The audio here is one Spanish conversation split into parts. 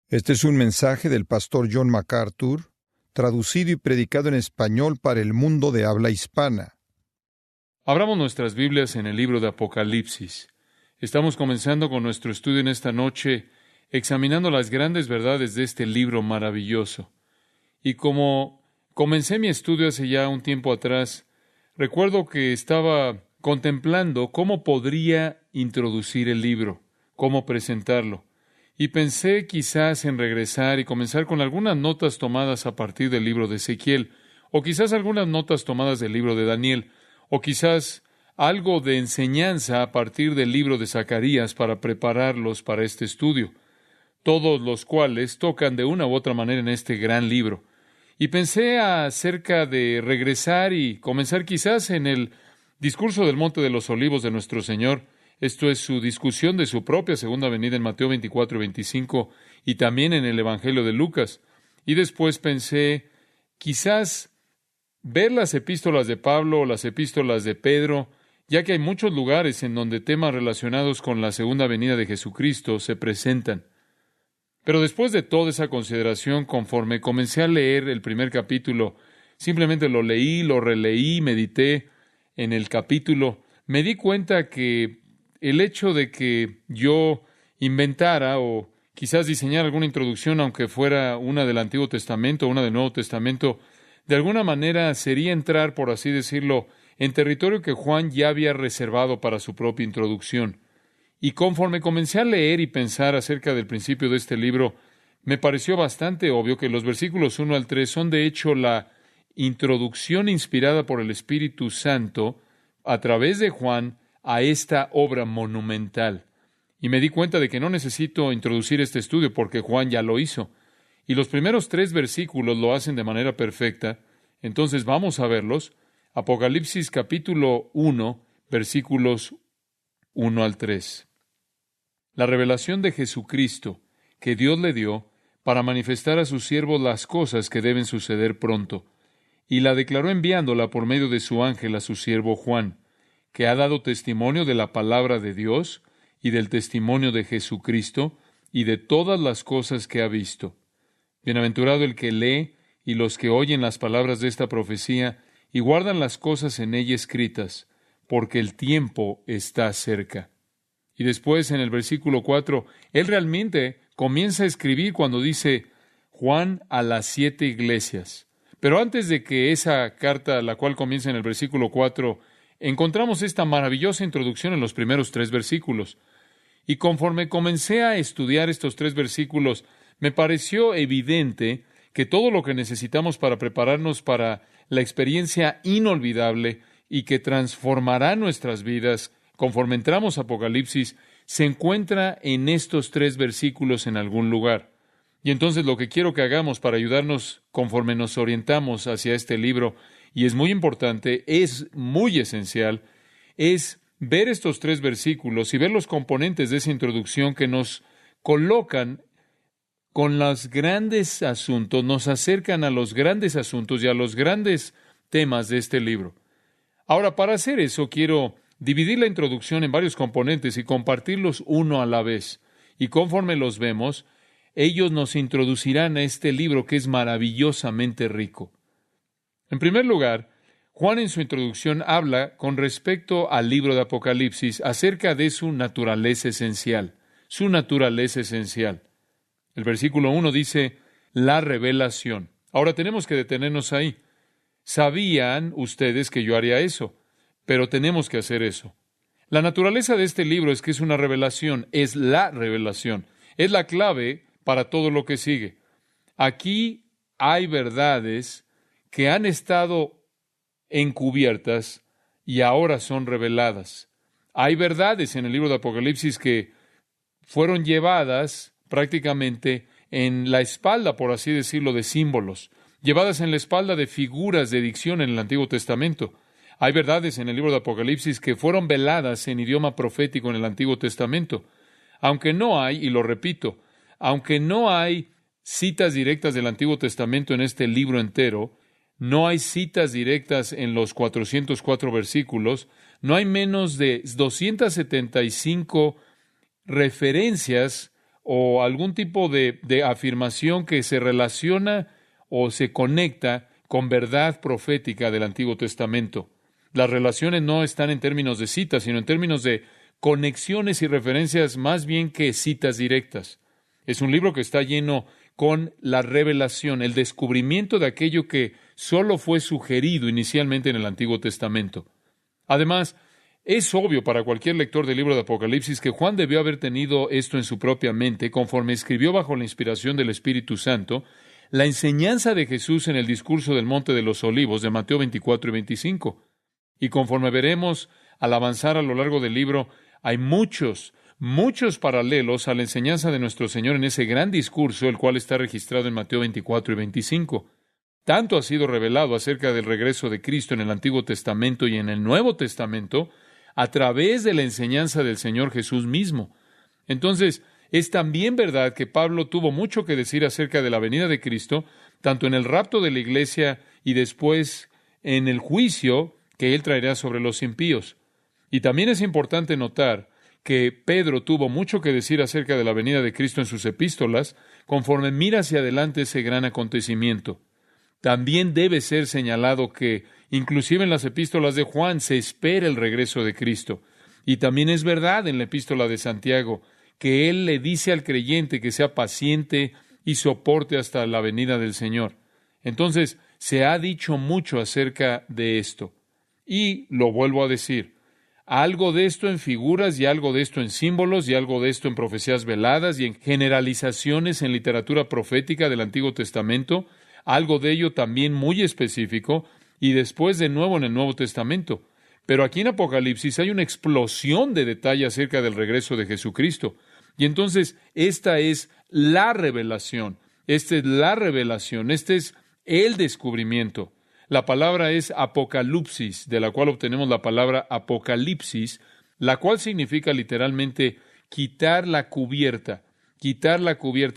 Este es un mensaje del pastor John MacArthur, traducido y predicado en español para el mundo de habla hispana. Abramos nuestras Biblias en el libro de Apocalipsis. Estamos comenzando con nuestro estudio en esta noche, examinando las grandes verdades de este libro maravilloso. Y como comencé mi estudio hace ya un tiempo atrás, recuerdo que estaba contemplando cómo podría introducir el libro, cómo presentarlo. Y pensé quizás en regresar y comenzar con algunas notas tomadas a partir del libro de Ezequiel, o quizás algunas notas tomadas del libro de Daniel, o quizás algo de enseñanza a partir del libro de Zacarías para prepararlos para este estudio, todos los cuales tocan de una u otra manera en este gran libro. Y pensé acerca de regresar y comenzar quizás en el discurso del Monte de los Olivos de nuestro Señor. Esto es su discusión de su propia segunda venida en Mateo 24 y 25 y también en el Evangelio de Lucas. Y después pensé, quizás ver las epístolas de Pablo o las epístolas de Pedro, ya que hay muchos lugares en donde temas relacionados con la segunda venida de Jesucristo se presentan. Pero después de toda esa consideración, conforme comencé a leer el primer capítulo, simplemente lo leí, lo releí, medité en el capítulo, me di cuenta que el hecho de que yo inventara o quizás diseñara alguna introducción, aunque fuera una del Antiguo Testamento o una del Nuevo Testamento, de alguna manera sería entrar, por así decirlo, en territorio que Juan ya había reservado para su propia introducción. Y conforme comencé a leer y pensar acerca del principio de este libro, me pareció bastante obvio que los versículos 1 al 3 son de hecho la introducción inspirada por el Espíritu Santo a través de Juan a esta obra monumental. Y me di cuenta de que no necesito introducir este estudio porque Juan ya lo hizo. Y los primeros 3 versículos lo hacen de manera perfecta. Entonces vamos a verlos. Apocalipsis capítulo 1, versículos 1 al 3. La revelación de Jesucristo que Dios le dio para manifestar a sus siervos las cosas que deben suceder pronto. Y la declaró enviándola por medio de su ángel a su siervo Juan, que ha dado testimonio de la palabra de Dios y del testimonio de Jesucristo y de todas las cosas que ha visto. Bienaventurado el que lee y los que oyen las palabras de esta profecía y guardan las cosas en ella escritas, porque el tiempo está cerca. Y después en el versículo 4, él realmente comienza a escribir cuando dice Juan a las 7 iglesias. Pero antes de que esa carta, la cual comienza en el versículo 4, encontramos esta maravillosa introducción en los primeros 3 versículos. Y conforme comencé a estudiar estos 3 versículos, me pareció evidente que todo lo que necesitamos para prepararnos para la experiencia inolvidable y que transformará nuestras vidas conforme entramos a Apocalipsis, se encuentra en estos 3 versículos en algún lugar. Y entonces lo que quiero que hagamos para ayudarnos conforme nos orientamos hacia este libro, y es muy importante, es muy esencial, es ver estos 3 versículos y ver los componentes de esa introducción que nos colocan con los grandes asuntos, nos acercan a los grandes asuntos y a los grandes temas de este libro. Ahora, para hacer eso, quiero dividir la introducción en varios componentes y compartirlos uno a la vez. Y conforme los vemos, ellos nos introducirán a este libro que es maravillosamente rico. En primer lugar, Juan en su introducción habla con respecto al libro de Apocalipsis acerca de su naturaleza esencial. Su naturaleza esencial. El versículo 1 dice, la revelación. Ahora tenemos que detenernos ahí. Sabían ustedes que yo haría eso, pero tenemos que hacer eso. La naturaleza de este libro es que es una revelación, es la revelación, es la clave para todo lo que sigue. Aquí hay verdades que han estado encubiertas y ahora son reveladas. Hay verdades en el libro de Apocalipsis que fueron llevadas prácticamente en la espalda, por así decirlo, de símbolos, llevadas en la espalda de figuras de dicción en el Antiguo Testamento. Hay verdades en el libro de Apocalipsis que fueron veladas en idioma profético en el Antiguo Testamento. Aunque no hay, y lo repito, aunque no hay citas directas del Antiguo Testamento en este libro entero, no hay citas directas en los 404 versículos, no hay menos de 275 referencias o algún tipo de afirmación que se relaciona o se conecta con verdad profética del Antiguo Testamento. Las relaciones no están en términos de citas, sino en términos de conexiones y referencias más bien que citas directas. Es un libro que está lleno con la revelación, el descubrimiento de aquello que solo fue sugerido inicialmente en el Antiguo Testamento. Además, es obvio para cualquier lector del libro de Apocalipsis que Juan debió haber tenido esto en su propia mente conforme escribió bajo la inspiración del Espíritu Santo la enseñanza de Jesús en el discurso del Monte de los Olivos de Mateo 24 y 25. Y conforme veremos al avanzar a lo largo del libro, hay muchos paralelos a la enseñanza de nuestro Señor en ese gran discurso, el cual está registrado en Mateo 24 y 25. Tanto ha sido revelado acerca del regreso de Cristo en el Antiguo Testamento y en el Nuevo Testamento a través de la enseñanza del Señor Jesús mismo. Entonces, es también verdad que Pablo tuvo mucho que decir acerca de la venida de Cristo, tanto en el rapto de la iglesia y después en el juicio que Él traerá sobre los impíos. Y también es importante notar que Pedro tuvo mucho que decir acerca de la venida de Cristo en sus epístolas, conforme mira hacia adelante ese gran acontecimiento. También debe ser señalado que, inclusive en las epístolas de Juan, se espera el regreso de Cristo. Y también es verdad en la epístola de Santiago, que él le dice al creyente que sea paciente y soporte hasta la venida del Señor. Entonces, se ha dicho mucho acerca de esto. Y lo vuelvo a decir, algo de esto en figuras y algo de esto en símbolos y algo de esto en profecías veladas y en generalizaciones en literatura profética del Antiguo Testamento, algo de ello también muy específico, y después de nuevo en el Nuevo Testamento. Pero aquí en Apocalipsis hay una explosión de detalle acerca del regreso de Jesucristo. Y entonces esta es la revelación, este es el descubrimiento. La palabra es apocalipsis, de la cual obtenemos la palabra apocalipsis, la cual significa literalmente quitar la cubierta,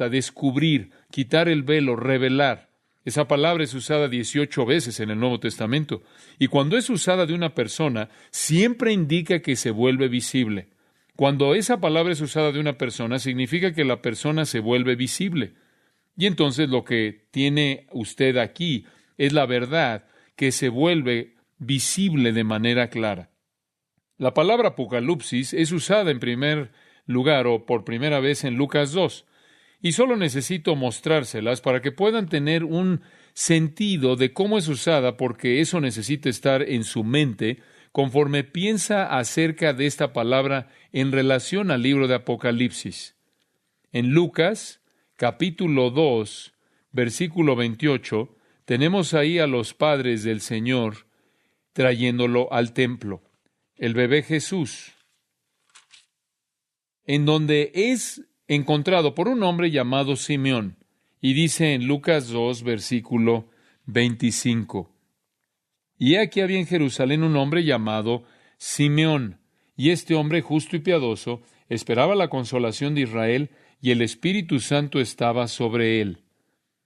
descubrir, quitar el velo, revelar. Esa palabra es usada 18 veces en el Nuevo Testamento, y cuando es usada de una persona, siempre indica que se vuelve visible. Cuando esa palabra es usada de una persona, significa que la persona se vuelve visible. Y entonces lo que tiene usted aquí es la verdad que se vuelve visible de manera clara. La palabra apocalipsis es usada en primer lugar o por primera vez en Lucas 2. Y solo necesito mostrárselas para que puedan tener un sentido de cómo es usada, porque eso necesita estar en su mente conforme piensa acerca de esta palabra en relación al libro de Apocalipsis. En Lucas, capítulo 2, versículo 28, tenemos ahí a los padres del Señor trayéndolo al templo, el bebé Jesús, en donde es encontrado por un hombre llamado Simeón, y dice en Lucas 2, versículo 25, y aquí había en Jerusalén un hombre llamado Simeón, y este hombre justo y piadoso esperaba la consolación de Israel, y el Espíritu Santo estaba sobre él.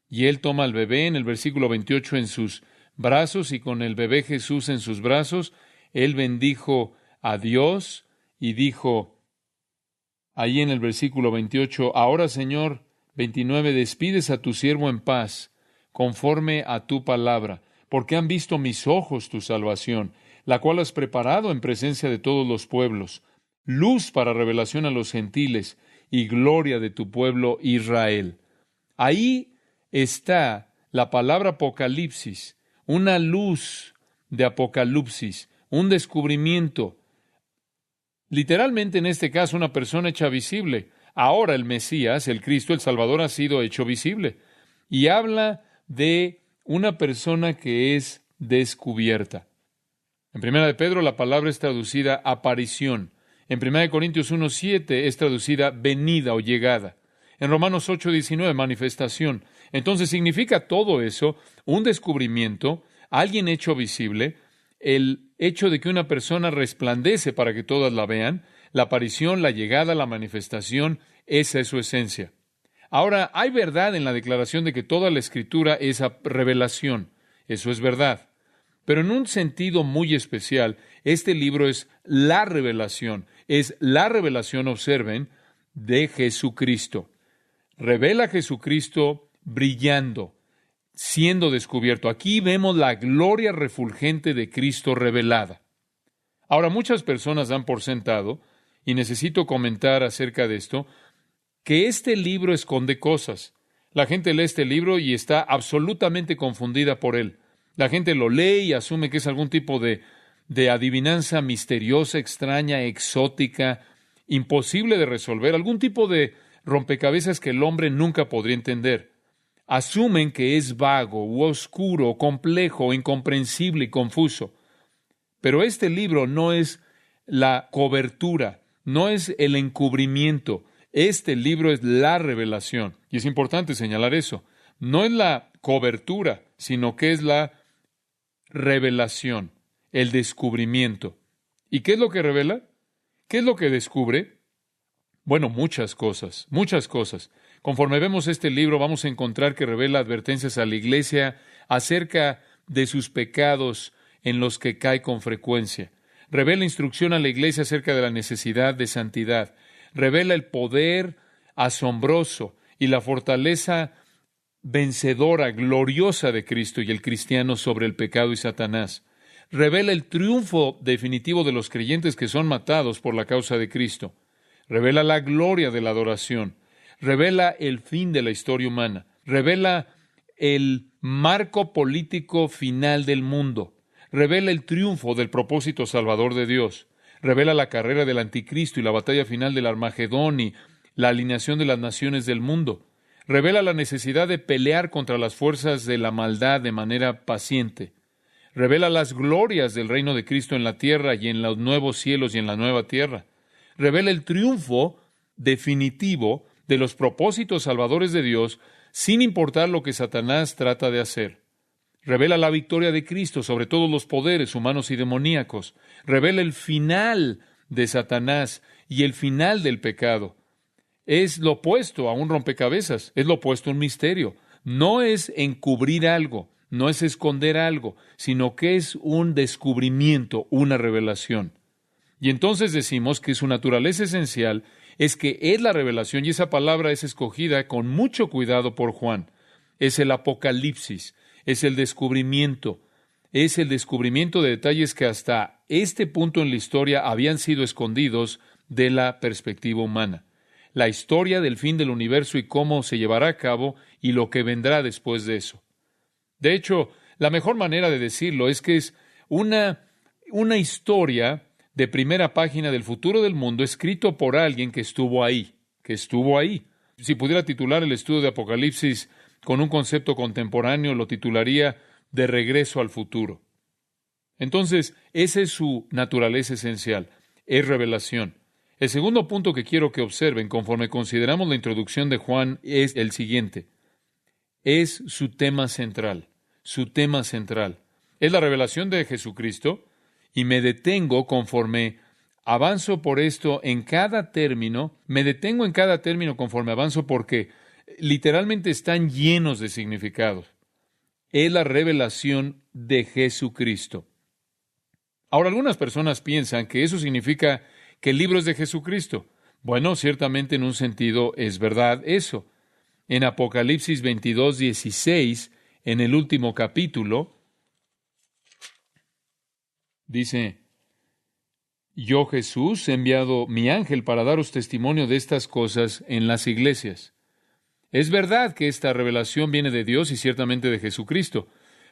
Y él toma al bebé en el versículo 28 en sus brazos, y con el bebé Jesús en sus brazos, él bendijo a Dios y dijo, ahí en el versículo 28, ahora Señor, 29, despides a tu siervo en paz, conforme a tu palabra, porque han visto mis ojos tu salvación, la cual has preparado en presencia de todos los pueblos, luz para revelación a los gentiles y gloria de tu pueblo Israel. Ahí está la palabra apocalipsis, una luz de apocalipsis, un descubrimiento. Literalmente en este caso una persona hecha visible. Ahora el Mesías, el Cristo, el Salvador ha sido hecho visible. Y habla de una persona que es descubierta. En 1 de Pedro la palabra es traducida aparición. En 1 de Corintios 1:7 es traducida venida o llegada. En Romanos 8:19 manifestación. Entonces significa todo eso un descubrimiento, alguien hecho visible, el hecho de que una persona resplandece para que todas la vean, la aparición, la llegada, la manifestación, esa es su esencia. Ahora, hay verdad en la declaración de que toda la Escritura es revelación. Eso es verdad. Pero en un sentido muy especial, este libro es la revelación, observen, de Jesucristo. revela a Jesucristo brillando, siendo descubierto. Aquí vemos la gloria refulgente de Cristo revelada. Ahora, muchas personas dan por sentado, y necesito comentar acerca de esto, que este libro esconde cosas. La gente lee este libro y está absolutamente confundida por él. La gente lo lee y asume que es algún tipo de adivinanza misteriosa, extraña, exótica, imposible de resolver, algún tipo de rompecabezas que el hombre nunca podría entender. Asumen que es vago, u oscuro, complejo, incomprensible y confuso. Pero este libro no es la cobertura, no es el encubrimiento. Este libro es la revelación. Y es importante señalar eso. No es la cobertura, sino que es la revelación, el descubrimiento. ¿Y qué es lo que revela? ¿Qué es lo que descubre? Bueno, muchas cosas, muchas cosas. Conforme vemos este libro, vamos a encontrar que revela advertencias a la iglesia acerca de sus pecados en los que cae con frecuencia. Revela instrucción a la iglesia acerca de la necesidad de santidad. Revela el poder asombroso y la fortaleza vencedora, gloriosa de Cristo y el cristiano sobre el pecado y Satanás. Revela el triunfo definitivo de los creyentes que son matados por la causa de Cristo. Revela la gloria de la adoración. Revela el fin de la historia humana. Revela el marco político final del mundo. Revela el triunfo del propósito salvador de Dios. Revela la carrera del anticristo y la batalla final del Armagedón y la alineación de las naciones del mundo. Revela la necesidad de pelear contra las fuerzas de la maldad de manera paciente. Revela las glorias del reino de Cristo en la tierra y en los nuevos cielos y en la nueva tierra. Revela el triunfo definitivo de los propósitos salvadores de Dios, sin importar lo que Satanás trata de hacer. Revela la victoria de Cristo sobre todos los poderes humanos y demoníacos. Revela el final de Satanás y el final del pecado. Es lo opuesto a un rompecabezas, es lo opuesto a un misterio. No es encubrir algo, no es esconder algo, sino que es un descubrimiento, una revelación. Y entonces decimos que su naturaleza esencial es que es la revelación, y esa palabra es escogida con mucho cuidado por Juan. Es el apocalipsis, es el descubrimiento de detalles que hasta este punto en la historia habían sido escondidos de la perspectiva humana. La historia del fin del universo y cómo se llevará a cabo y lo que vendrá después de eso. De hecho, la mejor manera de decirlo es que es una historia de primera página del futuro del mundo escrito por alguien que estuvo ahí. Si pudiera titular el estudio de Apocalipsis con un concepto contemporáneo, lo titularía De regreso al futuro. Entonces, esa es su naturaleza esencial, es revelación. El segundo punto que quiero que observen conforme consideramos la introducción de Juan es el siguiente. Es su tema central. Es la revelación de Jesucristo, y me detengo conforme avanzo por esto en cada término, conforme avanzo porque literalmente están llenos de significados. Es la revelación de Jesucristo. Ahora, algunas personas piensan que eso significa que el libro es de Jesucristo. Bueno, ciertamente en un sentido es verdad eso. En Apocalipsis 22:16, en el último capítulo, dice: Yo, Jesús, he enviado mi ángel para daros testimonio de estas cosas en las iglesias. Es verdad que esta revelación viene de Dios y ciertamente de Jesucristo,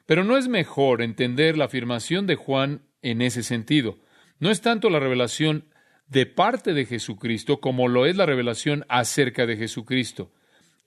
pero no es mejor entender la afirmación de Juan en ese sentido. No es tanto la revelación de parte de Jesucristo como lo es la revelación acerca de Jesucristo.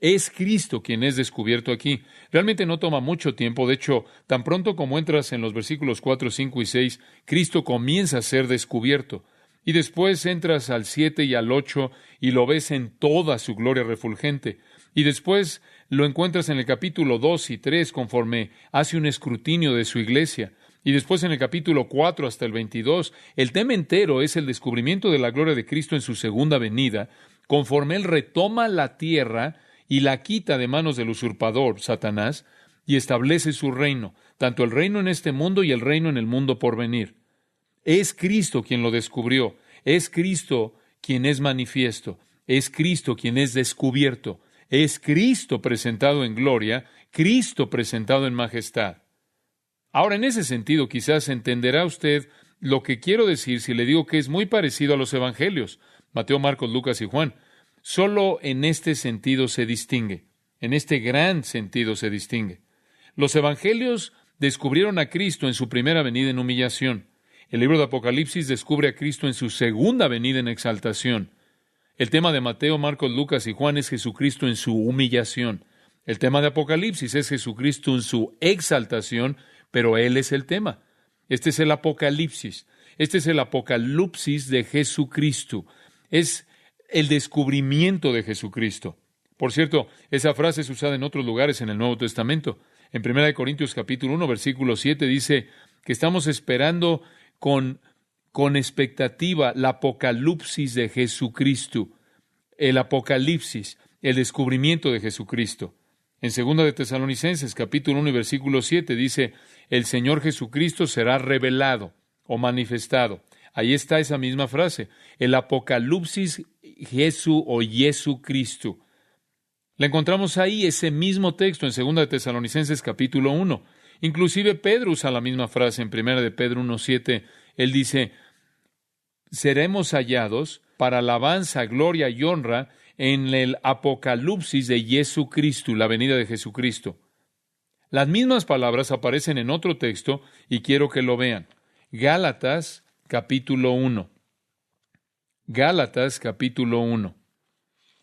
Es Cristo quien es descubierto aquí. Realmente no toma mucho tiempo. De hecho, tan pronto como entras en los versículos 4, 5 y 6, Cristo comienza a ser descubierto. Y después entras al 7 y al 8 y lo ves en toda su gloria refulgente. Y después lo encuentras en el capítulo 2 y 3 conforme hace un escrutinio de su iglesia. Y después en el capítulo 4 hasta el 22, el tema entero es el descubrimiento de la gloria de Cristo en su segunda venida, conforme Él retoma la tierra y la quita de manos del usurpador, Satanás, y establece su reino, tanto el reino en este mundo y el reino en el mundo por venir. Es Cristo quien lo descubrió, es Cristo quien es manifiesto, es Cristo quien es descubierto, Es Cristo presentado en gloria, Cristo presentado en majestad. Ahora, en ese sentido, quizás entenderá usted lo que quiero decir si le digo que es muy parecido a los evangelios, Mateo, Marcos, Lucas y Juan. Solo en este sentido se distingue, en este gran sentido se distingue. Los evangelios descubrieron a Cristo en su primera venida en humillación. El libro de Apocalipsis descubre a Cristo en su segunda venida en exaltación. El tema de Mateo, Marcos, Lucas y Juan es Jesucristo en su humillación. El tema de Apocalipsis es Jesucristo en su exaltación, pero Él es el tema. Este es el Apocalipsis. Este es el Apocalipsis de Jesucristo. Es el descubrimiento de Jesucristo. Por cierto, esa frase es usada en otros lugares en el Nuevo Testamento. En 1 Corintios capítulo 1, versículo 7 dice que estamos esperando con expectativa la Apocalipsis de Jesucristo. El Apocalipsis, el descubrimiento de Jesucristo. En 2 de Tesalonicenses capítulo 1 y versículo 7 dice, el Señor Jesucristo será revelado o manifestado. Ahí está esa misma frase, el Apocalipsis Jesucristo. La encontramos ahí, ese mismo texto en 2 de Tesalonicenses capítulo 1. Inclusive Pedro usa la misma frase en 1 de Pedro 1:7. Él dice, seremos hallados para alabanza, gloria y honra en el Apocalipsis de Jesucristo, la venida de Jesucristo. Las mismas palabras aparecen en otro texto y quiero que lo vean. Gálatas capítulo 1. Gálatas capítulo 1.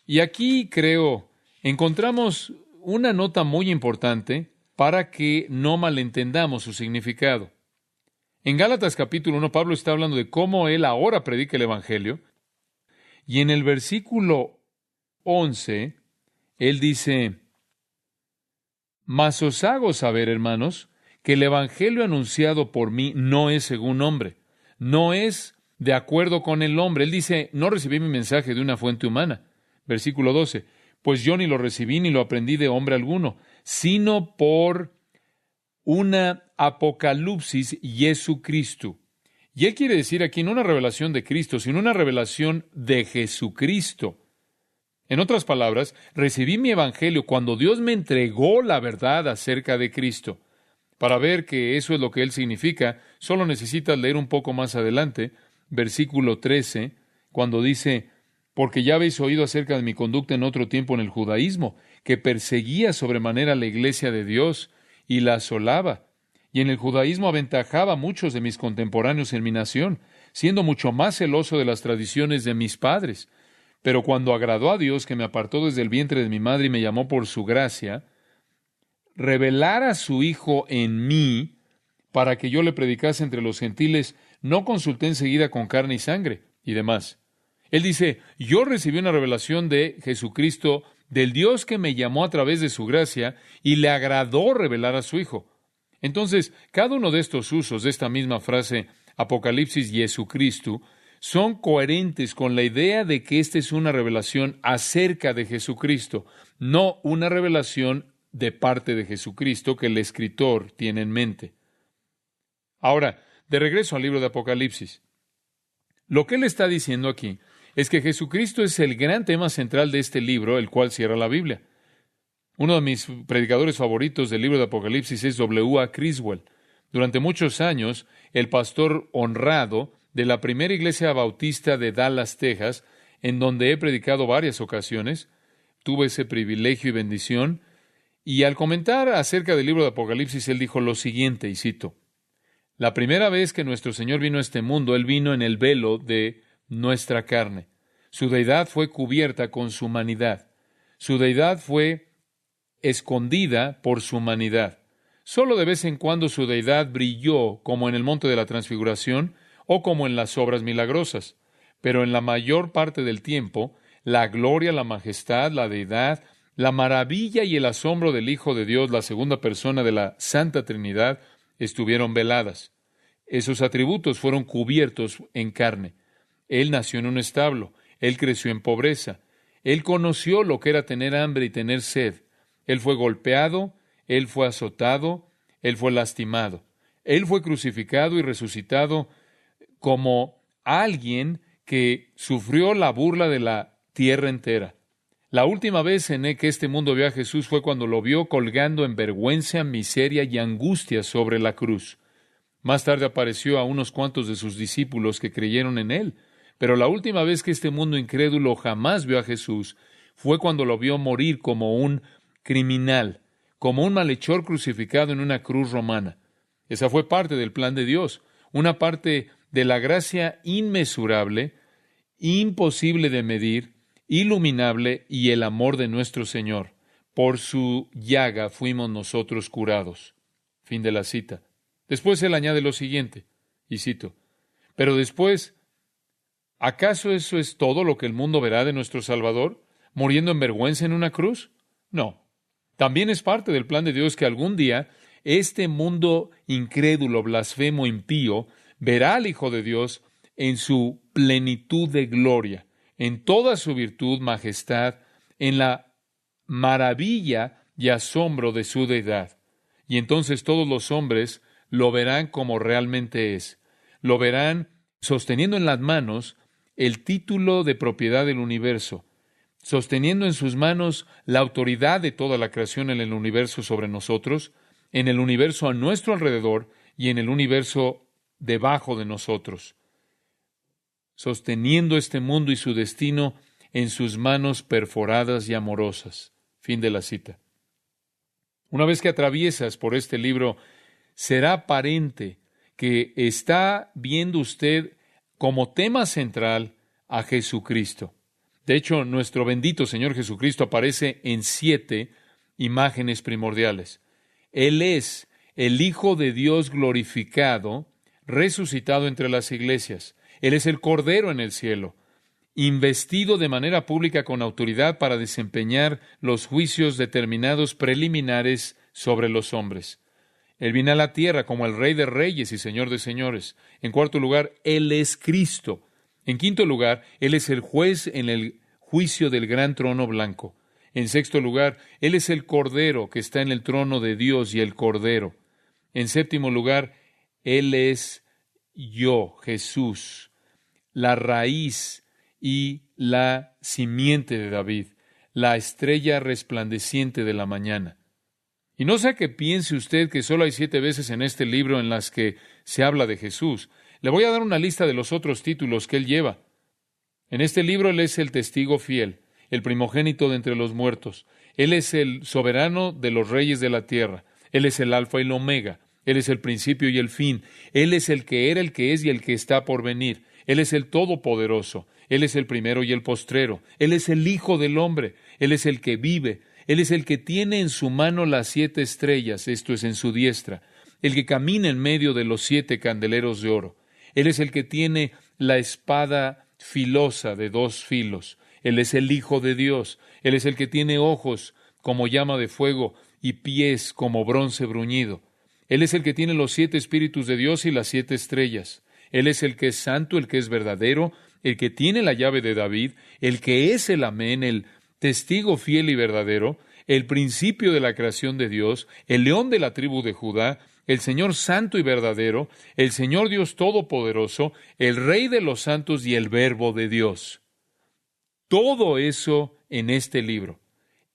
Y aquí creo encontramos una nota muy importante para que no malentendamos su significado. En Gálatas capítulo 1, Pablo está hablando de cómo él ahora predica el Evangelio. Y en el versículo 11, él dice, mas os hago saber, hermanos, que el Evangelio anunciado por mí no es según hombre, no es de acuerdo con el hombre. Él dice, no recibí mi mensaje de una fuente humana. Versículo 12, pues yo ni lo recibí ni lo aprendí de hombre alguno, sino por una Apocalipsis Jesucristo. Y él quiere decir aquí no una revelación de Cristo, sino una revelación de Jesucristo. En otras palabras, recibí mi evangelio cuando Dios me entregó la verdad acerca de Cristo. Para ver que eso es lo que él significa, solo necesitas leer un poco más adelante, versículo 13, cuando dice, porque ya habéis oído acerca de mi conducta en otro tiempo en el judaísmo, que perseguía sobremanera la iglesia de Dios y la asolaba. Y en el judaísmo aventajaba a muchos de mis contemporáneos en mi nación, siendo mucho más celoso de las tradiciones de mis padres. Pero cuando agradó a Dios, que me apartó desde el vientre de mi madre y me llamó por su gracia, revelar a su Hijo en mí, para que yo le predicase entre los gentiles, no consulté enseguida con carne y sangre, y demás. Él dice, yo recibí una revelación de Jesucristo, del Dios que me llamó a través de su gracia, y le agradó revelar a su Hijo. Entonces, cada uno de estos usos de esta misma frase, Apocalipsis Jesucristo, son coherentes con la idea de que esta es una revelación acerca de Jesucristo, no una revelación de parte de Jesucristo que el escritor tiene en mente. Ahora, de regreso al libro de Apocalipsis. Lo que él está diciendo aquí es que Jesucristo es el gran tema central de este libro, el cual cierra la Biblia. Uno de mis predicadores favoritos del libro de Apocalipsis es W. A. Criswell. Durante muchos años, el pastor honrado de la primera iglesia bautista de Dallas, Texas, en donde he predicado varias ocasiones, tuve ese privilegio y bendición, y al comentar acerca del libro de Apocalipsis, él dijo lo siguiente, y cito, la primera vez que nuestro Señor vino a este mundo, Él vino en el velo de nuestra carne. Su deidad fue cubierta con su humanidad. Su deidad fue escondida por su humanidad. Solo de vez en cuando su deidad brilló, como en el monte de la Transfiguración o como en las obras milagrosas. Pero en la mayor parte del tiempo, la gloria, la majestad, la deidad, la maravilla y el asombro del Hijo de Dios, la segunda persona de la Santa Trinidad, estuvieron veladas. Esos atributos fueron cubiertos en carne. Él nació en un establo. Él creció en pobreza. Él conoció lo que era tener hambre y tener sed. Él fue golpeado, Él fue azotado, Él fue lastimado. Él fue crucificado y resucitado como alguien que sufrió la burla de la tierra entera. La última vez en que este mundo vio a Jesús fue cuando lo vio colgando en vergüenza, miseria y angustia sobre la cruz. Más tarde apareció a unos cuantos de sus discípulos que creyeron en él, pero la última vez que este mundo incrédulo jamás vio a Jesús fue cuando lo vio morir como un criminal, como un malhechor crucificado en una cruz romana. Esa fue parte del plan de Dios, una parte de la gracia inmesurable, imposible de medir, iluminable y el amor de nuestro Señor. Por su llaga fuimos nosotros curados. Fin de la cita. Después él añade lo siguiente, y cito, pero después, ¿acaso eso es todo lo que el mundo verá de nuestro Salvador, muriendo en vergüenza en una cruz? No. También es parte del plan de Dios que algún día este mundo incrédulo, blasfemo, impío, verá al Hijo de Dios en su plenitud de gloria, en toda su virtud, majestad, en la maravilla y asombro de su deidad. Y entonces todos los hombres lo verán como realmente es. Lo verán sosteniendo en las manos el título de propiedad del universo, sosteniendo en sus manos la autoridad de toda la creación en el universo sobre nosotros, en el universo a nuestro alrededor y en el universo debajo de nosotros, sosteniendo este mundo y su destino en sus manos perforadas y amorosas. Fin de la cita. Una vez que atraviesas por este libro, será aparente que está viendo usted como tema central a Jesucristo. De hecho, nuestro bendito Señor Jesucristo aparece en 7 imágenes primordiales. Él es el Hijo de Dios glorificado, resucitado entre las iglesias. Él es el Cordero en el cielo, investido de manera pública con autoridad para desempeñar los juicios determinados preliminares sobre los hombres. Él viene a la tierra como el Rey de Reyes y Señor de Señores. En cuarto lugar, Él es Cristo. En quinto lugar, Él es el juez en el juicio del gran trono blanco. En sexto lugar, Él es el Cordero que está en el trono de Dios y el Cordero. En séptimo lugar, Él es yo, Jesús, la raíz y la simiente de David, la estrella resplandeciente de la mañana. Y no sea que piense usted que solo hay 7 veces en este libro en las que se habla de Jesús. Le voy a dar una lista de los otros títulos que él lleva. En este libro él es el testigo fiel, el primogénito de entre los muertos. Él es el soberano de los reyes de la tierra. Él es el alfa y el omega. Él es el principio y el fin. Él es el que era, el que es y el que está por venir. Él es el todopoderoso. Él es el primero y el postrero. Él es el Hijo del hombre. Él es el que vive. Él es el que tiene en su mano las 7 estrellas, esto es en su diestra, el que camina en medio de los 7 candeleros de oro. Él es el que tiene la espada filosa de 2 filos. Él es el Hijo de Dios. Él es el que tiene ojos como llama de fuego y pies como bronce bruñido. Él es el que tiene los 7 espíritus de Dios y las 7 estrellas. Él es el que es santo, el que es verdadero, el que tiene la llave de David, el que es el Amén, el testigo fiel y verdadero, el principio de la creación de Dios, el león de la tribu de Judá, el Señor santo y verdadero, el Señor Dios todopoderoso, el Rey de los santos y el Verbo de Dios. Todo eso en este libro.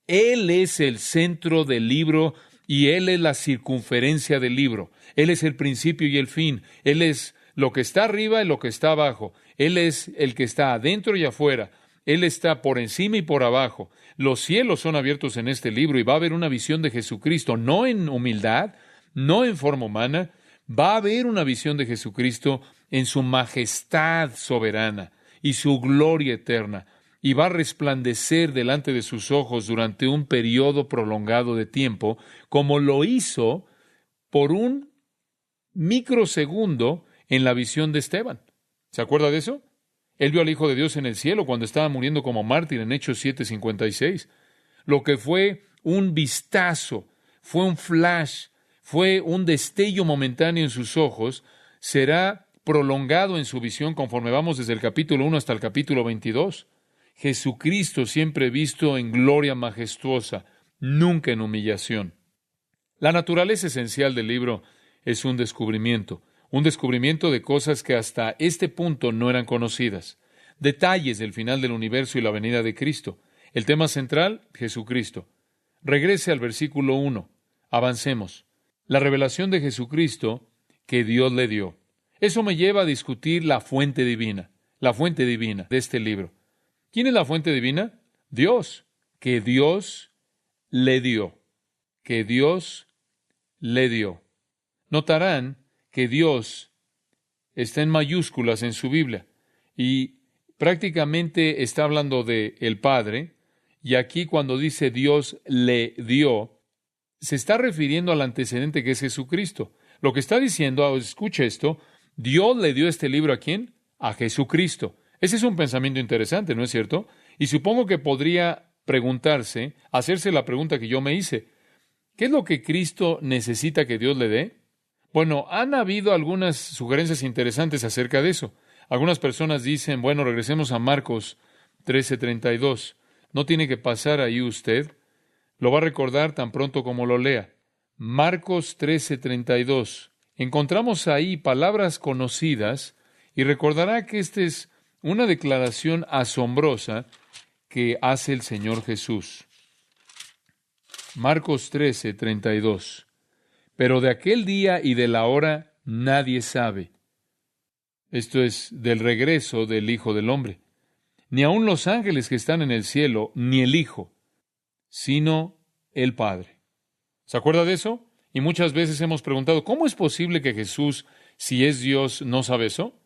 Él es el centro del libro y Él es la circunferencia del libro. Él es el principio y el fin. Él es lo que está arriba y lo que está abajo. Él es el que está adentro y afuera. Él está por encima y por abajo. Los cielos son abiertos en este libro y va a haber una visión de Jesucristo, no en humildad, no en forma humana. Va a haber una visión de Jesucristo en su majestad soberana y su gloria eterna. Y va a resplandecer delante de sus ojos durante un periodo prolongado de tiempo, como lo hizo por un microsegundo en la visión de Esteban. ¿Se acuerda de eso? Él vio al Hijo de Dios en el cielo cuando estaba muriendo como mártir en Hechos 7:56. Lo que fue un vistazo, fue un flash, fue un destello momentáneo en sus ojos, será prolongado en su visión conforme vamos desde el capítulo 1 hasta el capítulo 22. Jesucristo siempre visto en gloria majestuosa, nunca en humillación. La naturaleza esencial del libro es un descubrimiento de cosas que hasta este punto no eran conocidas, detalles del final del universo y la venida de Cristo. El tema central, Jesucristo. Regrese al versículo 1. Avancemos. La revelación de Jesucristo que Dios le dio. Eso me lleva a discutir la fuente divina de este libro. ¿Quién es la fuente divina? Dios, que Dios le dio. Que Dios le dio. Notarán que Dios está en mayúsculas en su Biblia y prácticamente está hablando de el Padre, y aquí cuando dice Dios le dio, se está refiriendo al antecedente que es Jesucristo. Lo que está diciendo, escuche esto, Dios le dio este libro ¿a quién? A Jesucristo. Ese es un pensamiento interesante, ¿no es cierto? Y supongo que podría preguntarse, hacerse la pregunta que yo me hice. ¿Qué es lo que Cristo necesita que Dios le dé? Bueno, han habido algunas sugerencias interesantes acerca de eso. Algunas personas dicen, bueno, regresemos a Marcos 13:32. No tiene que pasar ahí usted. Lo va a recordar tan pronto como lo lea. Marcos 13:32. Encontramos ahí palabras conocidas y recordará que esta es una declaración asombrosa que hace el Señor Jesús. Marcos 13:32. Pero de aquel día y de la hora nadie sabe. Esto es del regreso del Hijo del Hombre. Ni aun los ángeles que están en el cielo, ni el Hijo, sino el Padre. ¿Se acuerda de eso? Y muchas veces hemos preguntado, ¿cómo es posible que Jesús, si es Dios, no sabe eso?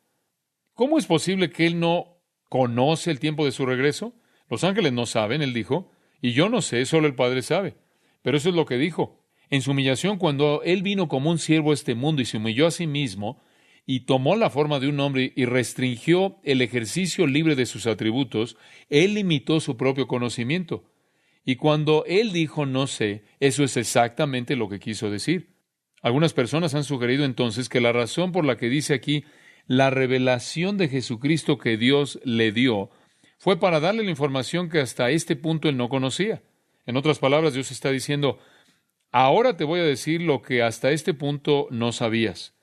¿Cómo es posible que Él no conoce el tiempo de su regreso? Los ángeles no saben, Él dijo, y yo no sé, solo el Padre sabe. Pero eso es lo que dijo. En su humillación, cuando Él vino como un siervo a este mundo y se humilló a sí mismo, y tomó la forma de un hombre y restringió el ejercicio libre de sus atributos, Él limitó su propio conocimiento. Y cuando Él dijo no sé, eso es exactamente lo que quiso decir. Algunas personas han sugerido entonces que la razón por la que dice aquí la revelación de Jesucristo que Dios le dio fue para darle la información que hasta este punto Él no conocía. En otras palabras, Dios está diciendo, ahora te voy a decir lo que hasta este punto no sabías.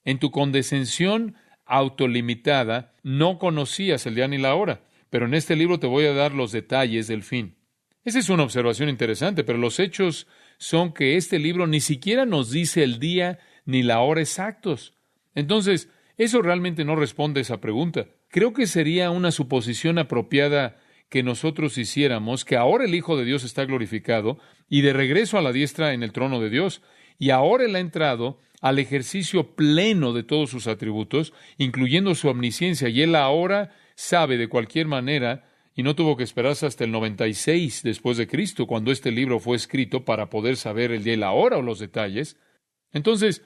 En tu condescensión autolimitada no conocías el día ni la hora, pero en este libro te voy a dar los detalles del fin. Esa es una observación interesante, pero los hechos son que este libro ni siquiera nos dice el día ni la hora exactos. Entonces, eso realmente no responde a esa pregunta. Creo que sería una suposición apropiada que nosotros hiciéramos que ahora el Hijo de Dios está glorificado y de regreso a la diestra en el trono de Dios, y ahora Él ha entrado al ejercicio pleno de todos sus atributos, incluyendo su omnisciencia, y Él ahora sabe de cualquier manera, y no tuvo que esperarse hasta el 96 después de Cristo, cuando este libro fue escrito, para poder saber el día y la hora o los detalles. Entonces,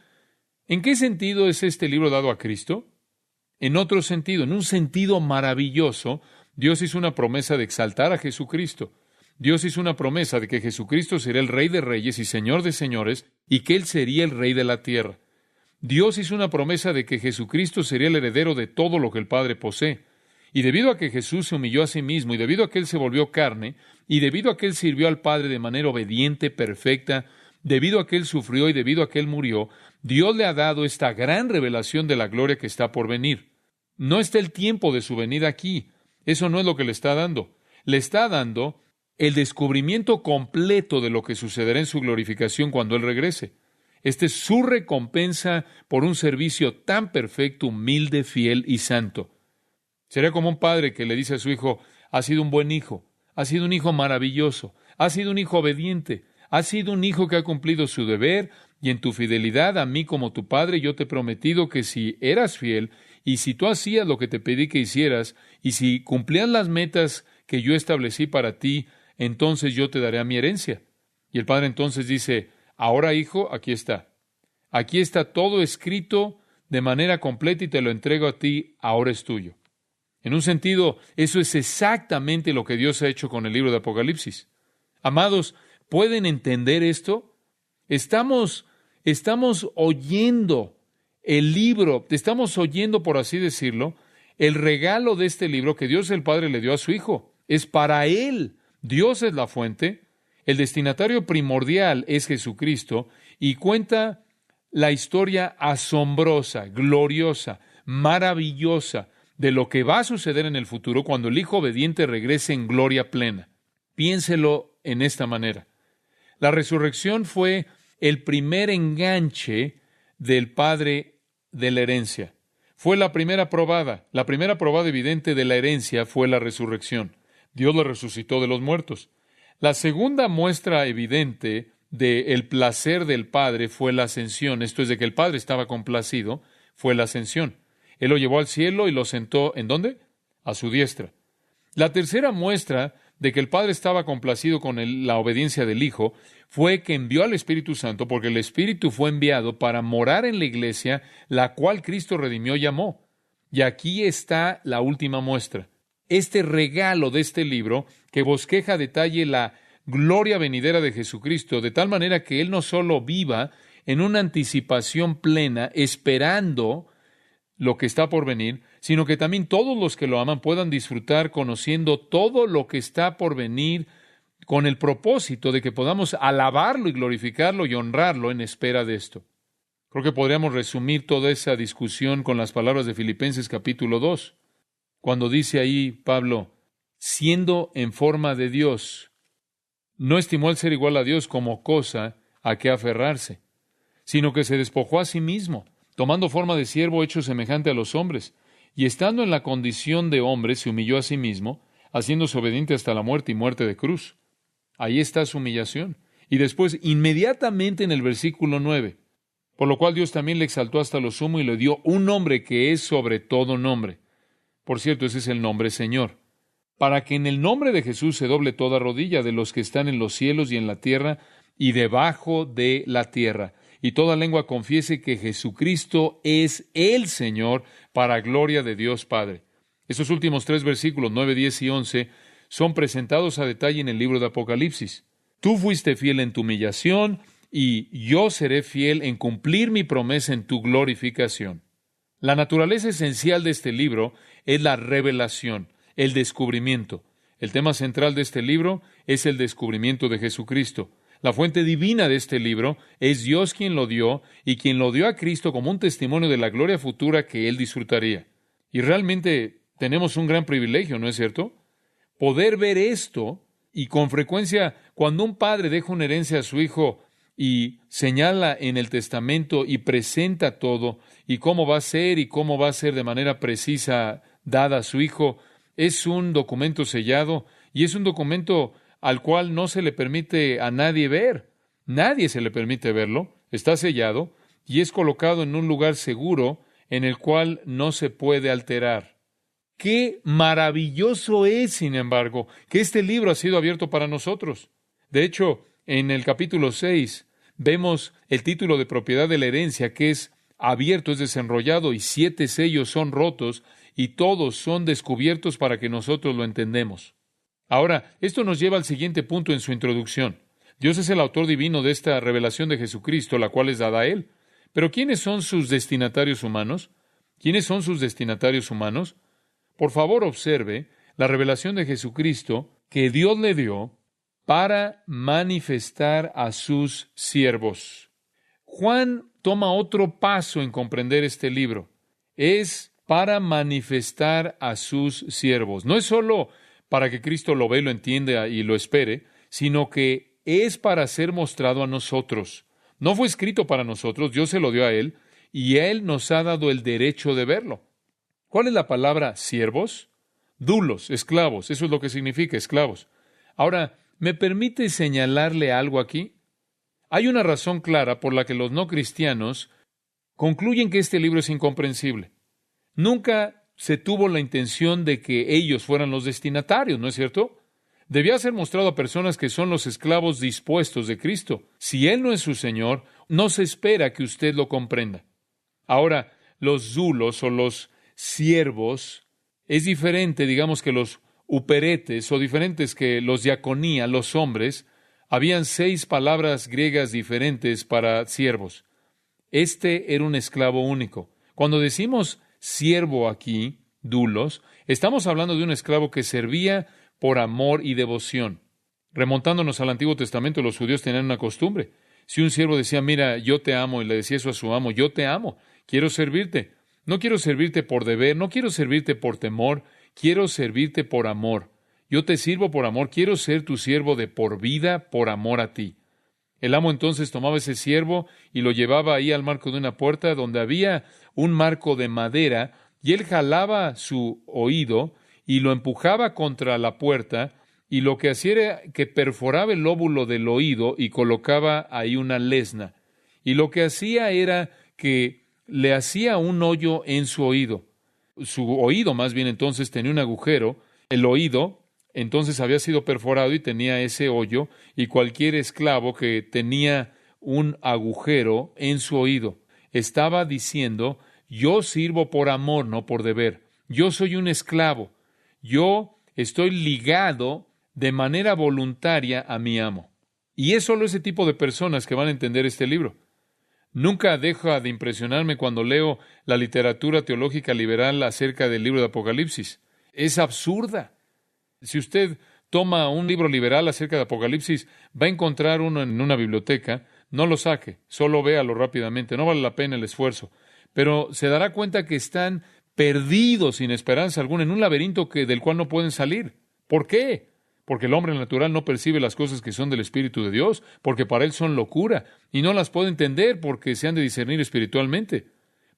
¿en qué sentido es este libro dado a Cristo? En otro sentido, en un sentido maravilloso, Dios hizo una promesa de exaltar a Jesucristo. Dios hizo una promesa de que Jesucristo sería el Rey de Reyes y Señor de Señores, y que Él sería el Rey de la tierra. Dios hizo una promesa de que Jesucristo sería el heredero de todo lo que el Padre posee. Y debido a que Jesús se humilló a sí mismo, y debido a que Él se volvió carne, y debido a que Él sirvió al Padre de manera obediente, perfecta, debido a que Él sufrió y debido a que Él murió, Dios le ha dado esta gran revelación de la gloria que está por venir. No está el tiempo de su venida aquí. Eso no es lo que le está dando. Le está dando el descubrimiento completo de lo que sucederá en su glorificación cuando Él regrese. Esta es su recompensa por un servicio tan perfecto, humilde, fiel y santo. Sería como un padre que le dice a su hijo, has sido un buen hijo, has sido un hijo maravilloso, has sido un hijo obediente, has sido un hijo que ha cumplido su deber, y en tu fidelidad a mí como tu padre yo te he prometido que si eras fiel, y si tú hacías lo que te pedí que hicieras, y si cumplías las metas que yo establecí para ti, entonces yo te daré a mi herencia. Y el padre entonces dice, ahora hijo, aquí está. Aquí está todo escrito de manera completa y te lo entrego a ti, ahora es tuyo. En un sentido, eso es exactamente lo que Dios ha hecho con el libro de Apocalipsis. Amados, ¿pueden entender esto? Estamos oyendo el libro, estamos oyendo, por así decirlo, el regalo de este libro que Dios el Padre le dio a su Hijo. Es para Él. Dios es la fuente. El destinatario primordial es Jesucristo y cuenta la historia asombrosa, gloriosa, maravillosa de lo que va a suceder en el futuro cuando el Hijo obediente regrese en gloria plena. Piénselo en esta manera. La resurrección fue el primer enganche del Padre de la herencia. Fue la primera probada evidente de la herencia fue la resurrección. Dios lo resucitó de los muertos. La segunda muestra evidente del placer del Padre fue la ascensión, esto es de que el Padre estaba complacido, fue la ascensión. Él lo llevó al cielo y lo sentó, ¿en dónde? A su diestra. La tercera muestra de que el Padre estaba complacido con la obediencia del Hijo fue que envió al Espíritu Santo, porque el Espíritu fue enviado para morar en la iglesia, la cual Cristo redimió y amó. Y aquí está la última muestra. Este regalo de este libro que bosqueja a detalle la gloria venidera de Jesucristo, de tal manera que Él no solo viva en una anticipación plena, esperando lo que está por venir, sino que también todos los que lo aman puedan disfrutar conociendo todo lo que está por venir, con el propósito de que podamos alabarlo y glorificarlo y honrarlo en espera de esto. Creo que podríamos resumir toda esa discusión con las palabras de Filipenses capítulo 2, cuando dice ahí Pablo, siendo en forma de Dios, no estimó el ser igual a Dios como cosa a que aferrarse, sino que se despojó a sí mismo, tomando forma de siervo hecho semejante a los hombres, y estando en la condición de hombre, se humilló a sí mismo, haciéndose obediente hasta la muerte y muerte de cruz. Ahí está su humillación. Y después, inmediatamente en el versículo 9, por lo cual Dios también le exaltó hasta lo sumo y le dio un nombre que es sobre todo nombre. Por cierto, ese es el nombre Señor. Para que en el nombre de Jesús se doble toda rodilla de los que están en los cielos y en la tierra y debajo de la tierra, y toda lengua confiese que Jesucristo es el Señor, para gloria de Dios Padre. Esos últimos 3 versículos, 9, 10 y 11, son presentados a detalle en el libro de Apocalipsis. Tú fuiste fiel en tu humillación, y yo seré fiel en cumplir mi promesa en tu glorificación. La naturaleza esencial de este libro es la revelación, el descubrimiento. El tema central de este libro es el descubrimiento de Jesucristo. La fuente divina de este libro es Dios quien lo dio y quien lo dio a Cristo como un testimonio de la gloria futura que Él disfrutaría. Y realmente tenemos un gran privilegio, ¿no es cierto? Poder ver esto, y con frecuencia cuando un padre deja una herencia a su hijo y señala en el testamento y presenta todo y cómo va a ser de manera precisa dada a su hijo, es un documento sellado y es un documento al cual no se le permite a nadie ver. Nadie se le permite verlo. Está sellado y es colocado en un lugar seguro en el cual no se puede alterar. Qué maravilloso es, sin embargo, que este libro ha sido abierto para nosotros. De hecho, en el capítulo 6 vemos el título de propiedad de la herencia, que es abierto, es desenrollado, y 7 sellos son rotos, y todos son descubiertos para que nosotros lo entendemos. Ahora, esto nos lleva al siguiente punto en su introducción. Dios es el autor divino de esta revelación de Jesucristo, la cual es dada a Él. Pero ¿quiénes son sus destinatarios humanos? ¿Quiénes son sus destinatarios humanos? Por favor, observe la revelación de Jesucristo que Dios le dio para manifestar a sus siervos. Juan toma otro paso en comprender este libro. Es para manifestar a sus siervos. No es solo para que Cristo lo vea, lo entienda y lo espere, sino que es para ser mostrado a nosotros. No fue escrito para nosotros, Dios se lo dio a Él, y Él nos ha dado el derecho de verlo. ¿Cuál es la palabra siervos? Dulos, esclavos, eso es lo que significa, esclavos. Ahora, ¿me permite señalarle algo aquí? Hay una razón clara por la que los no cristianos concluyen que este libro es incomprensible. Nunca se tuvo la intención de que ellos fueran los destinatarios, ¿no es cierto? Debía ser mostrado a personas que son los esclavos dispuestos de Cristo. Si Él no es su Señor, no se espera que usted lo comprenda. Ahora, los dulos o los siervos es diferente, digamos, que los uperetes, o diferentes que los diaconía, los hombres. Habían 6 palabras griegas diferentes para siervos. Este era un esclavo único. Cuando decimos siervo aquí, dulos, estamos hablando de un esclavo que servía por amor y devoción. Remontándonos al Antiguo Testamento, los judíos tenían una costumbre. Si un siervo decía, mira, yo te amo, y le decía eso a su amo, yo te amo, quiero servirte. No quiero servirte por deber, no quiero servirte por temor, quiero servirte por amor. Yo te sirvo por amor, quiero ser tu siervo de por vida, por amor a ti. El amo entonces tomaba ese siervo y lo llevaba ahí al marco de una puerta donde había un marco de madera, y él jalaba su oído y lo empujaba contra la puerta, y lo que hacía era que perforaba el lóbulo del oído y colocaba ahí una lesna. Y lo que hacía era que le hacía un hoyo en su oído. Su oído más bien entonces tenía un agujero, el oído entonces había sido perforado y tenía ese hoyo, y cualquier esclavo que tenía un agujero en su oído estaba diciendo: yo sirvo por amor, no por deber. Yo soy un esclavo. Yo estoy ligado de manera voluntaria a mi amo. Y es solo ese tipo de personas que van a entender este libro. Nunca deja de impresionarme cuando leo la literatura teológica liberal acerca del libro de Apocalipsis. Es absurda. Si usted toma un libro liberal acerca de Apocalipsis, va a encontrar uno en una biblioteca. No lo saque, solo véalo rápidamente, no vale la pena el esfuerzo. Pero se dará cuenta que están perdidos sin esperanza alguna en un laberinto del cual no pueden salir. ¿Por qué? Porque el hombre natural no percibe las cosas que son del Espíritu de Dios, porque para él son locura, y no las puede entender porque se han de discernir espiritualmente.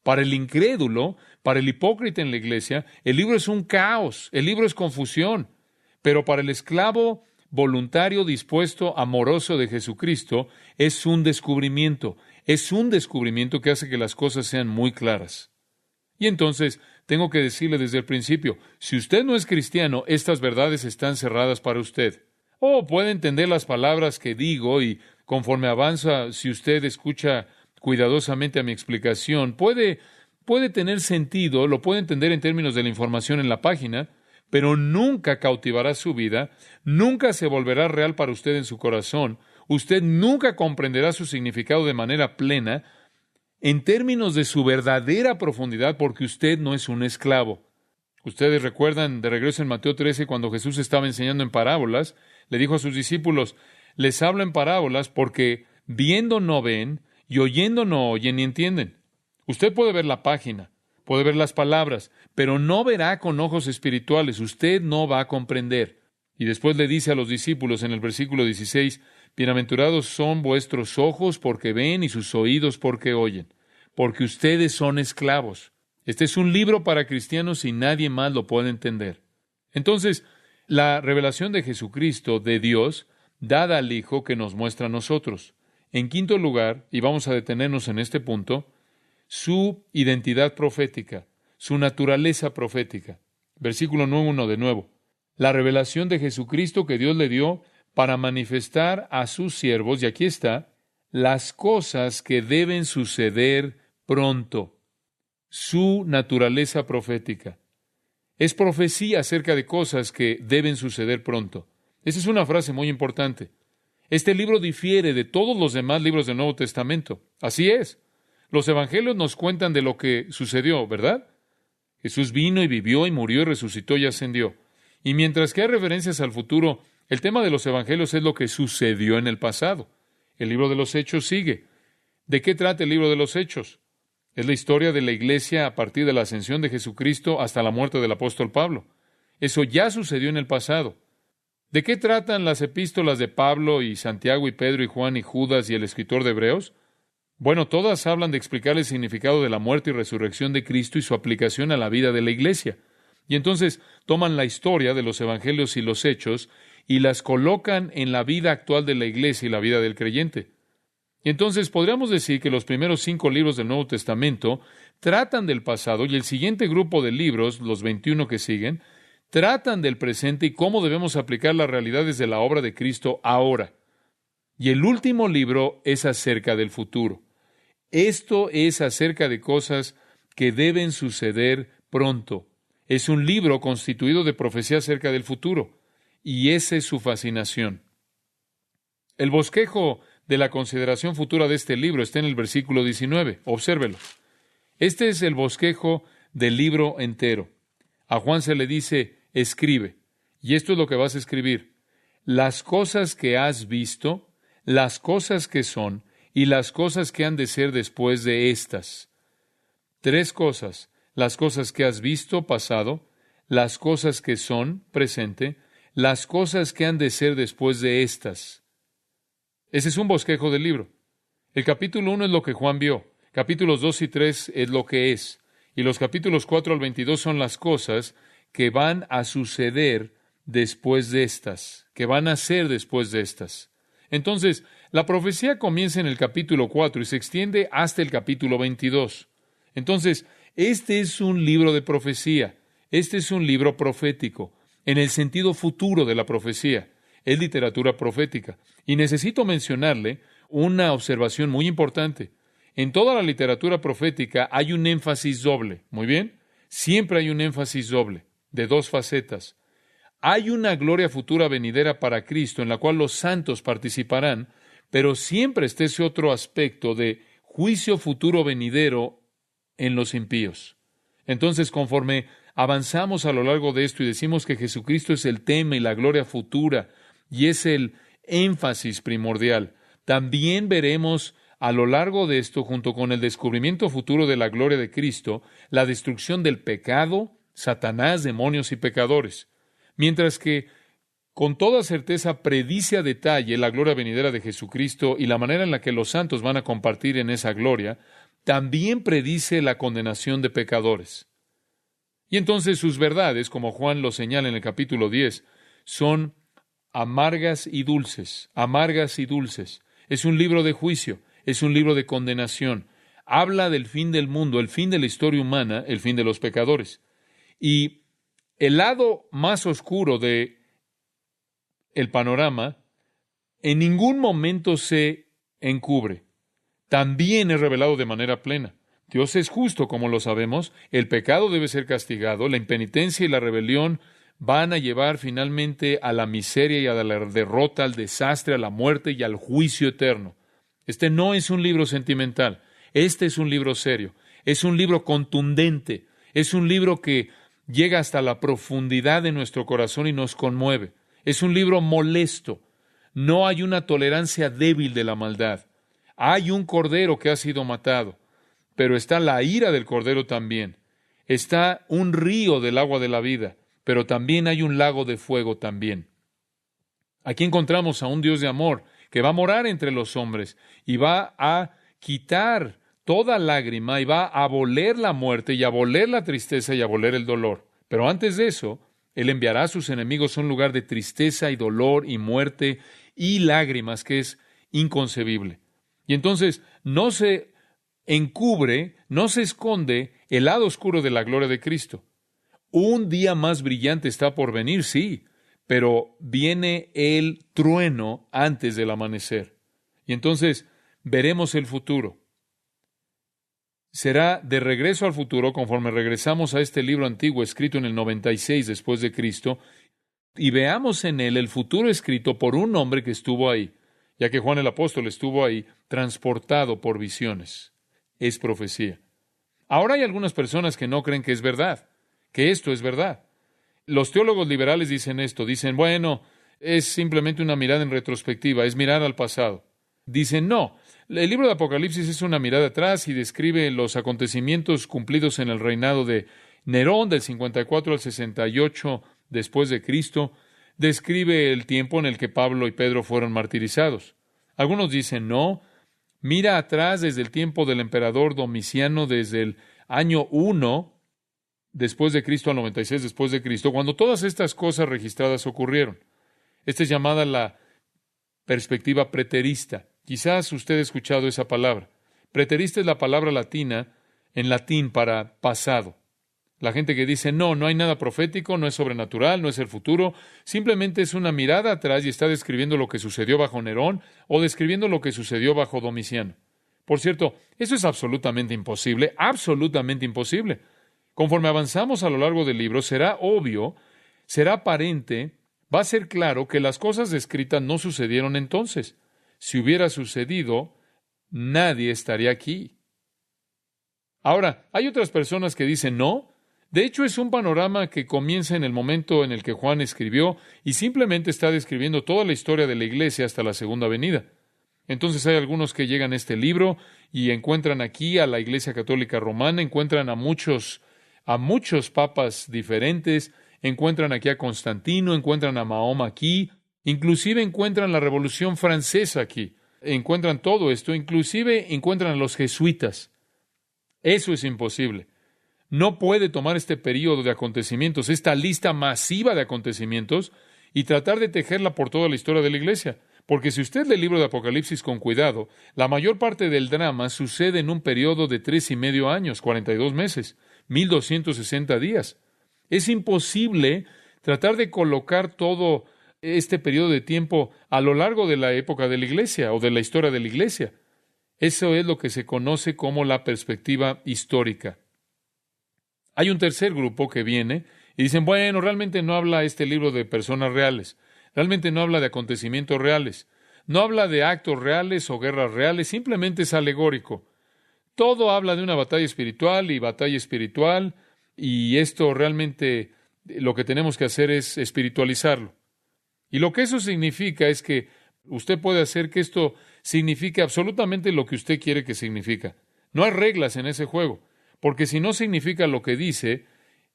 Para el incrédulo, para el hipócrita en la iglesia, el libro es un caos, el libro es confusión. Pero para el esclavo voluntario, dispuesto, amoroso de Jesucristo, es un descubrimiento que hace que las cosas sean muy claras. Y entonces, tengo que decirle desde el principio, si usted no es cristiano, estas verdades están cerradas para usted. Puede entender las palabras que digo, y conforme avanza, si usted escucha cuidadosamente a mi explicación, puede tener sentido, lo puede entender en términos de la información en la página, pero nunca cautivará su vida, nunca se volverá real para usted en su corazón, usted nunca comprenderá su significado de manera plena, en términos de su verdadera profundidad, porque usted no es un esclavo. Ustedes recuerdan de regreso en Mateo 13, cuando Jesús estaba enseñando en parábolas, le dijo a sus discípulos: les hablo en parábolas porque viendo no ven, y oyendo no oyen ni entienden. Usted puede ver la página, puede ver las palabras, pero no verá con ojos espirituales. Usted no va a comprender. Y después le dice a los discípulos en el versículo 16, bienaventurados son vuestros ojos porque ven y sus oídos porque oyen, porque ustedes son esclavos. Este es un libro para cristianos y nadie más lo puede entender. Entonces, la revelación de Jesucristo, de Dios, dada al Hijo, que nos muestra a nosotros. En quinto lugar, y vamos a detenernos en este punto, su identidad profética, su naturaleza profética. Versículo 9:1 de nuevo. La revelación de Jesucristo que Dios le dio para manifestar a sus siervos, y aquí está, las cosas que deben suceder pronto. Su naturaleza profética. Es profecía acerca de cosas que deben suceder pronto. Esa es una frase muy importante. Este libro difiere de todos los demás libros del Nuevo Testamento. Así es. Los evangelios nos cuentan de lo que sucedió, ¿verdad? Jesús vino y vivió y murió y resucitó y ascendió. Y mientras que hay referencias al futuro, el tema de los evangelios es lo que sucedió en el pasado. El libro de los Hechos sigue. ¿De qué trata el libro de los Hechos? Es la historia de la iglesia a partir de la ascensión de Jesucristo hasta la muerte del apóstol Pablo. Eso ya sucedió en el pasado. ¿De qué tratan las epístolas de Pablo y Santiago y Pedro y Juan y Judas y el escritor de Hebreos? Bueno, todas hablan de explicar el significado de la muerte y resurrección de Cristo y su aplicación a la vida de la iglesia. Y entonces toman la historia de los evangelios y los hechos y las colocan en la vida actual de la iglesia y la vida del creyente. Y entonces podríamos decir que los primeros 5 libros del Nuevo Testamento tratan del pasado, y el siguiente grupo de libros, los 21 que siguen, tratan del presente y cómo debemos aplicar las realidades de la obra de Cristo ahora. Y el último libro es acerca del futuro. Esto es acerca de cosas que deben suceder pronto. Es un libro constituido de profecía acerca del futuro, y esa es su fascinación. El bosquejo de la consideración futura de este libro está en el versículo 19. Obsérvelo. Este es el bosquejo del libro entero. A Juan se le dice: escribe. Y esto es lo que vas a escribir: las cosas que has visto, las cosas que son, y las cosas que han de ser después de estas. 3 cosas: las cosas que has visto, pasado; las cosas que son, presente; las cosas que han de ser después de estas. Ese es un bosquejo del libro. El capítulo 1 es lo que Juan vio. Capítulos 2 y 3 es lo que es. Y los capítulos 4 al 22 son las cosas que van a suceder después de estas, que van a ser después de estas. Entonces, la profecía comienza en el capítulo 4 y se extiende hasta el capítulo 22. Entonces, este es un libro de profecía. Este es un libro profético, en el sentido futuro de la profecía. Es literatura profética. Y necesito mencionarle una observación muy importante. En toda la literatura profética hay un énfasis doble. ¿Muy bien? Siempre hay un énfasis doble, de dos facetas. Hay una gloria futura venidera para Cristo en la cual los santos participarán, pero siempre está ese otro aspecto de juicio futuro venidero en los impíos. Entonces, conforme avanzamos a lo largo de esto y decimos que Jesucristo es el tema y la gloria futura y es el énfasis primordial, también veremos a lo largo de esto, junto con el descubrimiento futuro de la gloria de Cristo, la destrucción del pecado, Satanás, demonios y pecadores. Mientras que con toda certeza predice a detalle la gloria venidera de Jesucristo y la manera en la que los santos van a compartir en esa gloria, también predice la condenación de pecadores. Y entonces sus verdades, como Juan lo señala en el capítulo 10, son amargas y dulces, amargas y dulces. Es un libro de juicio, es un libro de condenación. Habla del fin del mundo, el fin de la historia humana, el fin de los pecadores. Y el lado más oscuro de el panorama en ningún momento se encubre. También es revelado de manera plena. Dios es justo, como lo sabemos. El pecado debe ser castigado. La impenitencia y la rebelión van a llevar finalmente a la miseria y a la derrota, al desastre, a la muerte y al juicio eterno. Este no es un libro sentimental. Este es un libro serio. Es un libro contundente. Es un libro que llega hasta la profundidad de nuestro corazón y nos conmueve. Es un libro molesto. No hay una tolerancia débil de la maldad. Hay un cordero que ha sido matado, pero está la ira del cordero también. Está un río del agua de la vida, pero también hay un lago de fuego también. Aquí encontramos a un Dios de amor que va a morar entre los hombres y va a quitar toda lágrima y va a aboler la muerte y a aboler la tristeza y a aboler el dolor. Pero antes de eso, Él enviará a sus enemigos a un lugar de tristeza y dolor y muerte y lágrimas que es inconcebible. Y entonces no se encubre, no se esconde el lado oscuro de la gloria de Cristo. Un día más brillante está por venir, sí, pero viene el trueno antes del amanecer. Y entonces veremos el futuro. Será de regreso al futuro conforme regresamos a este libro antiguo escrito en el 96 después de Cristo y veamos en él el futuro escrito por un hombre que estuvo ahí, ya que Juan el apóstol estuvo ahí transportado por visiones. Es profecía. Ahora hay algunas personas que no creen que es verdad, que esto es verdad. Los teólogos liberales dicen esto, dicen, bueno, es simplemente una mirada en retrospectiva, es mirar al pasado. Dicen, no, el libro de Apocalipsis es una mirada atrás y describe los acontecimientos cumplidos en el reinado de Nerón del 54 al 68 después de Cristo. Describe el tiempo en el que Pablo y Pedro fueron martirizados. Algunos dicen, no, mira atrás desde el tiempo del emperador Domiciano, desde el año 1 después de Cristo al 96 después de Cristo, cuando todas estas cosas registradas ocurrieron. Esta es llamada la perspectiva preterista. Quizás usted ha escuchado esa palabra. Preterista es la palabra latina, en latín, para pasado. La gente que dice, no hay nada profético, no es sobrenatural, no es el futuro, simplemente es una mirada atrás y está describiendo lo que sucedió bajo Nerón o describiendo lo que sucedió bajo Domiciano. Por cierto, eso es absolutamente imposible, absolutamente imposible. Conforme avanzamos a lo largo del libro, será obvio, será aparente, va a ser claro que las cosas descritas no sucedieron entonces. Si hubiera sucedido, nadie estaría aquí. Ahora, hay otras personas que dicen no. De hecho, es un panorama que comienza en el momento en el que Juan escribió y simplemente está describiendo toda la historia de la iglesia hasta la segunda venida. Entonces hay algunos que llegan a este libro y encuentran aquí a la Iglesia Católica Romana, encuentran a muchos papas diferentes, encuentran aquí a Constantino, encuentran a Mahoma aquí, inclusive encuentran la Revolución Francesa aquí, encuentran todo esto, inclusive encuentran a los jesuitas. Eso es imposible. No puede tomar este periodo de acontecimientos, esta lista masiva de acontecimientos, y tratar de tejerla por toda la historia de la Iglesia. Porque si usted lee el libro de Apocalipsis con cuidado, la mayor parte del drama sucede en un periodo de 3,5 años, 42 meses, 1260 días. Es imposible tratar de colocar todo este periodo de tiempo a lo largo de la época de la Iglesia o de la historia de la Iglesia. Eso es lo que se conoce como la perspectiva histórica. Hay un tercer grupo que viene y dicen, bueno, realmente no habla este libro de personas reales, realmente no habla de acontecimientos reales, no habla de actos reales o guerras reales, simplemente es alegórico. Todo habla de una batalla espiritual y esto realmente lo que tenemos que hacer es espiritualizarlo. Y lo que eso significa es que usted puede hacer que esto signifique absolutamente lo que usted quiere que significa. No hay reglas en ese juego, porque si no significa lo que dice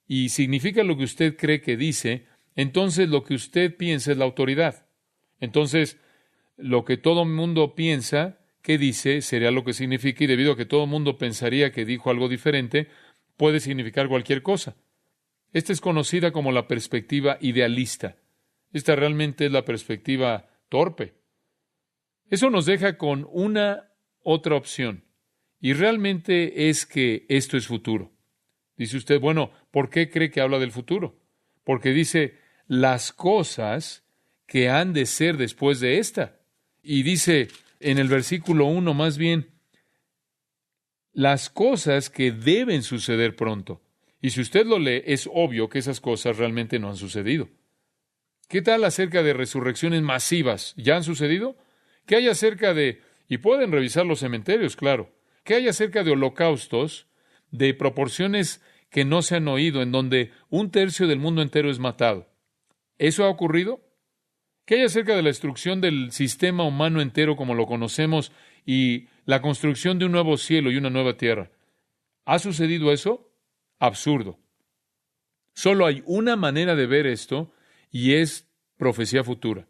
y significa lo que usted cree que dice, entonces lo que usted piensa es la autoridad. Entonces, lo que todo el mundo piensa que dice sería lo que significa, y debido a que todo el mundo pensaría que dijo algo diferente, puede significar cualquier cosa. Esta es conocida como la perspectiva idealista. Esta realmente es la perspectiva torpe. Eso nos deja con una otra opción, y realmente es que esto es futuro. Dice usted, bueno, ¿por qué cree que habla del futuro? Porque dice las cosas que han de ser después de esta. Y dice en el versículo 1 más bien, las cosas que deben suceder pronto. Y si usted lo lee, es obvio que esas cosas realmente no han sucedido. ¿Qué tal acerca de resurrecciones masivas? ¿Ya han sucedido? ¿Qué hay acerca de, y pueden revisar los cementerios, claro, qué hay acerca de holocaustos de proporciones que no se han oído, en donde 1/3 del mundo entero es matado? ¿Eso ha ocurrido? ¿Qué hay acerca de la destrucción del sistema humano entero como lo conocemos y la construcción de un nuevo cielo y una nueva tierra? ¿Ha sucedido eso? Absurdo. Solo hay una manera de ver esto y es profecía futura.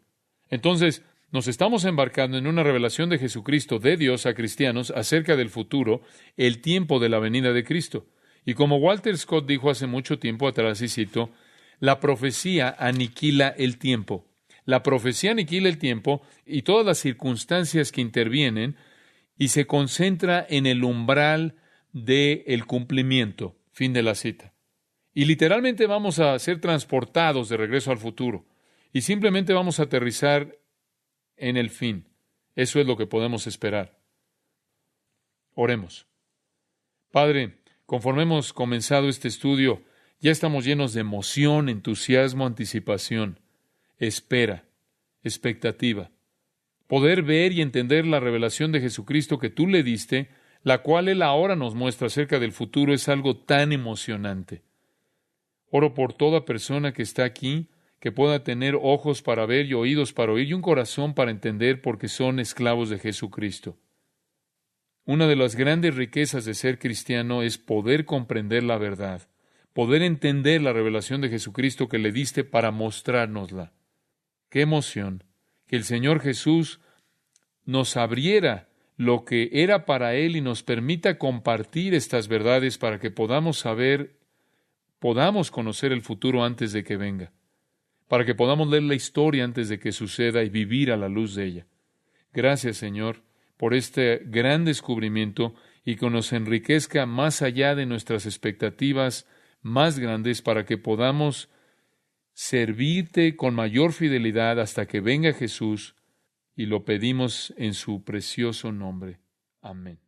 Entonces, nos estamos embarcando en una revelación de Jesucristo de Dios a cristianos acerca del futuro, el tiempo de la venida de Cristo. Y como Walter Scott dijo hace mucho tiempo atrás, y cito, la profecía aniquila el tiempo. La profecía aniquila el tiempo y todas las circunstancias que intervienen y se concentra en el umbral del cumplimiento. Fin de la cita. Y literalmente vamos a ser transportados de regreso al futuro y simplemente vamos a aterrizar en el fin. Eso es lo que podemos esperar. Oremos. Padre, conforme hemos comenzado este estudio, ya estamos llenos de emoción, entusiasmo, anticipación, espera, expectativa. Poder ver y entender la revelación de Jesucristo que tú le diste, la cual Él ahora nos muestra acerca del futuro, es algo tan emocionante. Oro por toda persona que está aquí, que pueda tener ojos para ver y oídos para oír y un corazón para entender porque son esclavos de Jesucristo. Una de las grandes riquezas de ser cristiano es poder comprender la verdad, poder entender la revelación de Jesucristo que le diste para mostrárnosla. ¡Qué emoción! Que el Señor Jesús nos abriera lo que era para Él y nos permita compartir estas verdades para que podamos saber, podamos conocer el futuro antes de que venga, para que podamos leer la historia antes de que suceda y vivir a la luz de ella. Gracias, Señor, por este gran descubrimiento y que nos enriquezca más allá de nuestras expectativas más grandes para que podamos servirte con mayor fidelidad hasta que venga Jesús, y lo pedimos en su precioso nombre. Amén.